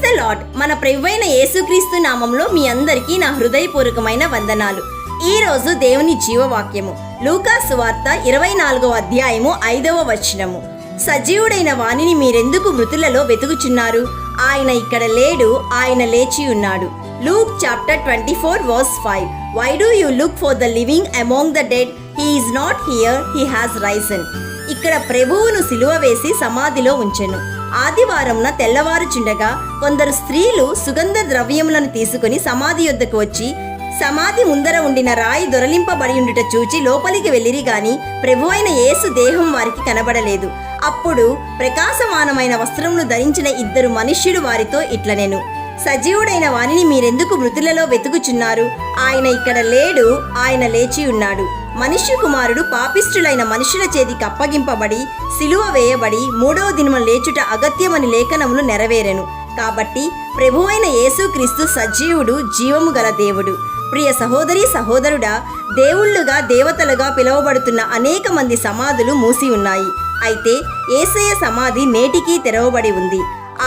The lord. మన ప్రభువైన యేసుక్రీస్తు నామంలో మీ అందరికీ నా హృదయపూర్వకమైన వందనాలు. ఈ రోజు దేవుని జీవవాక్యము లూకా సువార్త 24వ అధ్యాయము 5వ వచనము. సజీవుడైన వానిని మీరెందుకు మృతులలో వెతుకుచున్నారు? ఆయన ఇక్కడ లేడు, ఆయన లేచి ఉన్నాడు. Luke chapter 24 verse 5. Why do you look for the living among the dead? He is not here, he has risen. ఇక్కడ ప్రభువును సిలువ వేసి సమాధిలో ఉంచెను. ఆదివారంన తెల్లవారుచుండగా కొందరు స్త్రీలు సుగంధ ద్రవ్యములను తీసుకుని సమాధి యొద్దకు వచ్చి సమాధి ముందర ఉండిన రాయి దొరలింపబడి ఉండుట చూచి లోపలికి వెళ్ళిరి గాని ప్రభువైన యేసు దేహం వారికి కనబడలేదు. అప్పుడు ప్రకాశమానమైన వస్త్రమును ధరించిన ఇద్దరు మనుష్యుడు వారితో ఇట్లనెను, సజీవుడైన వానిని మీరెందుకు మృతులలో వెతుకుచున్నారు? ఆయన ఇక్కడ లేడు, ఆయన లేచి ఉన్నాడు. మనుష్య కుమారుడు పాపిష్ఠులైన మనుషుల చేతికి అప్పగింపబడి సిలువ వేయబడి 3వ దినము లేచుట అగత్యమని లేఖనములు నెరవేరెను. కాబట్టి ప్రభువైన యేసుక్రీస్తు సజీవుడు, జీవము గల దేవుడు. ప్రియ సహోదరి సహోదరుడా, దేవుళ్ళుగా దేవతలుగా పిలువబడుతున్న అనేక మంది సమాధులు మూసి ఉన్నాయి. అయితే యేసయ్య సమాధి నేటికీ తెరవబడి ఉంది.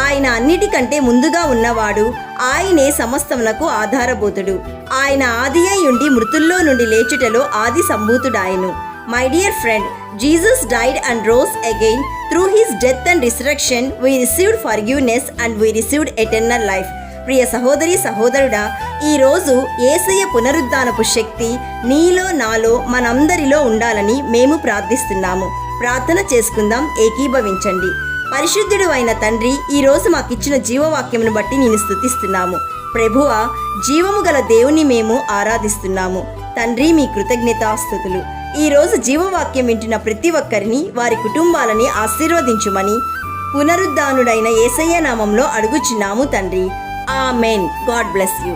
ఆయన అన్నిటికంటే ముందుగా ఉన్నవాడు. ఆయనే సమస్తమునకు ఆధారభూతుడు. ఆయన ఆది అయి ఉండి మృతుల్లో నుండి లేచుటలో ఆది సంభూతుడాయను. My dear friend, Jesus died and rose again. Through his death and resurrection, we received forgiveness and we received eternal life. ప్రియ సహోదరి సహోదరుడా, ఈరోజు యేసయ్య పునరుద్ధానపు శక్తి నీలో నాలో మనందరిలో ఉండాలని మేము ప్రార్థిస్తున్నాము. ప్రార్థన చేసుకుందాం, ఏకీభవించండి. పరిశుద్ధుడు అయిన తండ్రి, ఈరోజు మాకిచ్చిన జీవవాక్యమును బట్టి నేను స్తుతిస్తున్నాము. ప్రభువా, జీవము గల దేవుని మేము ఆరాధిస్తున్నాము. తండ్రి, మీ కృతజ్ఞతాస్తుతులు. ఈరోజు జీవవాక్యం వింటున్న ప్రతి ఒక్కరిని, వారి కుటుంబాలని ఆశీర్వదించుమని పునరుద్ధానుడైన యేసయ్య నామంలో అడుగుచున్నాము తండ్రి. ఆమెన్. God bless you.